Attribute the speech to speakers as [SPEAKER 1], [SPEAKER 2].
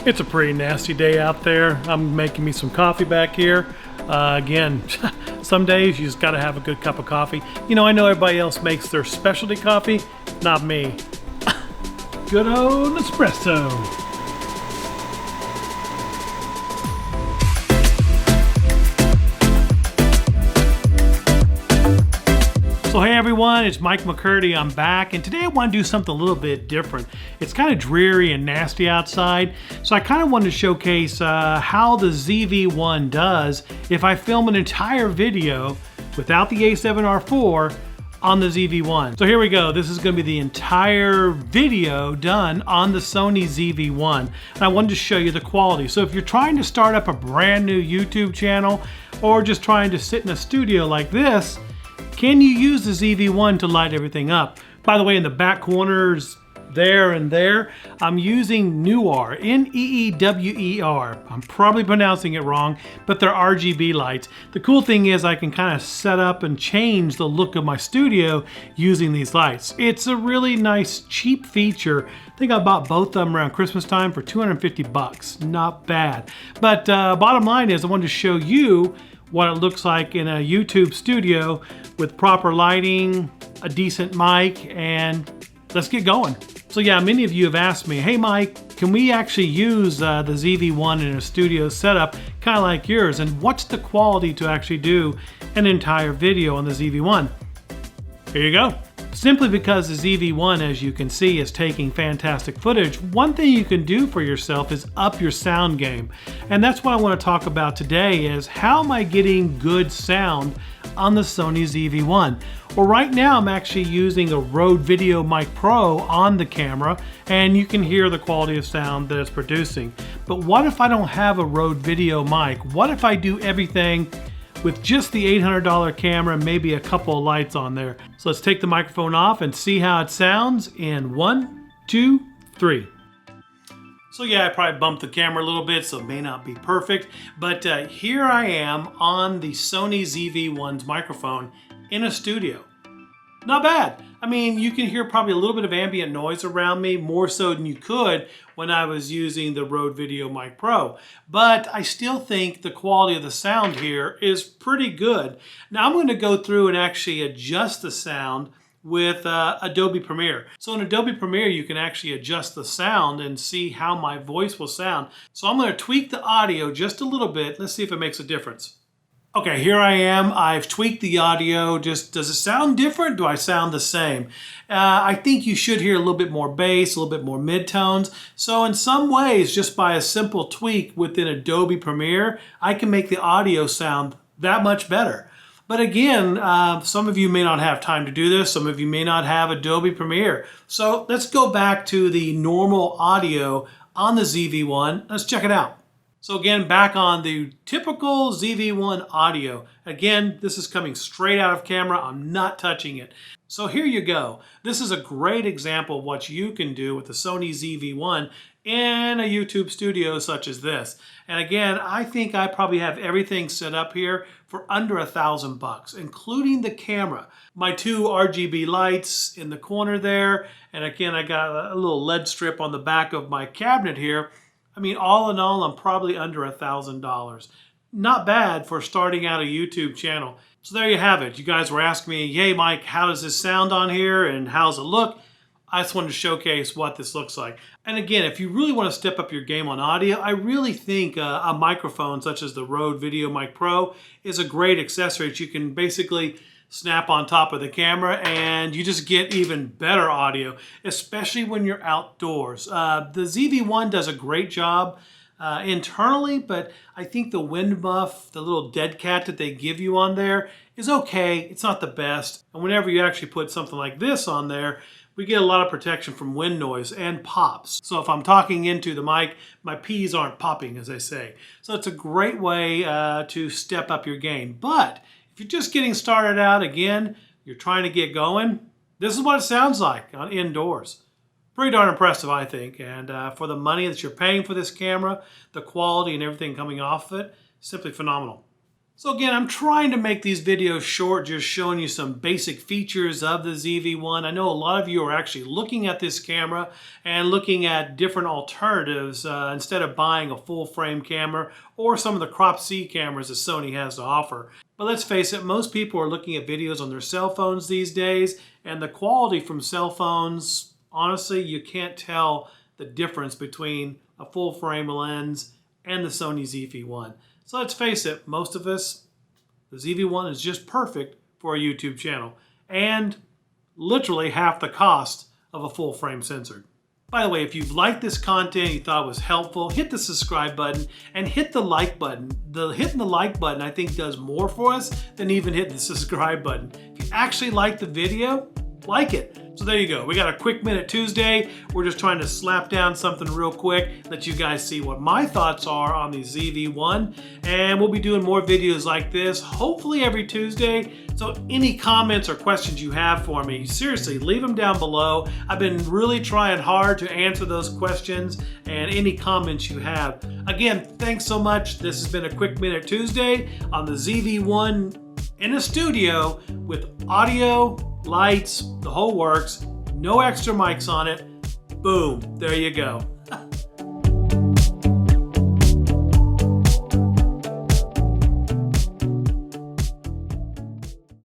[SPEAKER 1] It's a pretty nasty day out there. I'm making me some coffee back here. Again, some days you just gotta have a good cup of coffee. You know, I know everybody else makes their specialty coffee, not me. Good old espresso. So hey everyone, it's Mike McCurdy. I'm back, and today I want to do something a little bit different. It's kind of dreary and nasty outside, so I kind of wanted to showcase how the ZV-1 does if I film an entire video without the A7R4 on the ZV-1. So here we go. This is going to be the entire video done on the Sony ZV-1, and I wanted to show you the quality. So if you're trying to start up a brand new YouTube channel or just trying to sit in a studio like this, can you use the ZV-1 to light everything up? By the way, in the back corners there and there, I'm using Neewer, N-E-E-W-E-R. I'm probably pronouncing it wrong, but they're RGB lights. The cool thing is I can kind of set up and change the look of my studio using these lights. It's a really nice, cheap feature. I think I bought both of them around Christmas time for 250 bucks. Not bad. But bottom line is I wanted to show you what it looks like in a YouTube studio with proper lighting, a decent mic, and let's get going. So yeah, many of you have asked me, hey Mike, can we actually use the ZV-1 in a studio setup kind of like yours, and what's the quality to actually do an entire video on the ZV-1? Here you go. Simply because the ZV-1, as you can see, is taking fantastic footage, one thing you can do for yourself is up your sound game. And that's what I want to talk about today is how am I getting good sound on the Sony ZV-1? Well, right now I'm actually using a R0de Video Mic Pro on the camera, and you can hear the quality of sound that it's producing. But what if I don't have a R0de Video mic? What if I do everything with just the $800 camera and maybe a couple of lights on there? So let's take the microphone off and see how it sounds in 1, 2, 3. So yeah, I probably bumped the camera a little bit, so it may not be perfect, but here I am on the Sony ZV-1's microphone in a studio. Not bad. I mean, you can hear probably a little bit of ambient noise around me, more so than you could when I was using the R0de Video Mic Pro. But I still think the quality of the sound here is pretty good. Now I'm going to go through and actually adjust the sound with Adobe Premiere. So in Adobe Premiere, you can actually adjust the sound and see how my voice will sound. So I'm going to tweak the audio just a little bit. Let's see if it makes a difference. Okay, here I am. I've tweaked the audio. Just, does it sound different? Do I sound the same? I think you should hear a little bit more bass, a little bit more mid-tones. So in some ways, just by a simple tweak within Adobe Premiere, I can make the audio sound that much better. But again, some of you may not have time to do this. Some of you may not have Adobe Premiere. So let's go back to the normal audio on the ZV-1. Let's check it out. So again, back on the typical ZV-1 audio. Again, this is coming straight out of camera. I'm not touching it. So here you go. This is a great example of what you can do with the Sony ZV-1 in a YouTube studio such as this. And again, I think I probably have everything set up here for under $1,000 including the camera. My two RGB lights in the corner there. And again, I got a little LED strip on the back of my cabinet here. I mean, all in all, I'm probably under $1,000. Not bad for starting out a YouTube channel. So there you have it. You guys were asking me, hey Mike, how does this sound on here and how's it look? I just wanted to showcase what this looks like. And again, if you really want to step up your game on audio, I really think a microphone such as the R0de Video Mic Pro is a great accessory that you can basically snap on top of the camera and you just get even better audio, especially when you're outdoors. The ZV-1 does a great job internally, but I think the wind muff, the little dead cat that they give you on there is okay. It's not the best. And whenever you actually put something like this on there, we get a lot of protection from wind noise and pops. So if I'm talking into the mic, my P's aren't popping, as I say. So it's a great way to step up your game. But if you're just getting started out, again, you're trying to get going, this is what it sounds like on indoors. Pretty darn impressive, I think. And for the money that you're paying for this camera, the quality and everything coming off of it, simply phenomenal. So again, I'm trying to make these videos short, just showing you some basic features of the ZV-1. I know a lot of you are actually looking at this camera and looking at different alternatives instead of buying a full frame camera or some of the crop C cameras that Sony has to offer. But let's face it, most people are looking at videos on their cell phones these days, and the quality from cell phones, honestly, you can't tell the difference between a full frame lens and the Sony ZV-1. So let's face it, most of us, the ZV-1 is just perfect for a YouTube channel and literally half the cost of a full frame sensor. By the way, if you've liked this content, you thought it was helpful, hit the subscribe button and hit the like button. Hitting the like button, I think, does more for us than even hitting the subscribe button. If you actually like the video, like it. So there you go. We got a Quick Minute Tuesday. We're just trying to slap down something real quick, let you guys see what my thoughts are on the ZV-1. And we'll be doing more videos like this, hopefully every Tuesday. So any comments or questions you have for me, seriously, leave them down below. I've been really trying hard to answer those questions and any comments you have. Again, thanks so much. This has been a Quick Minute Tuesday on the ZV-1 in a studio with audio, lights, the whole works, no extra mics on it. Boom, there you go.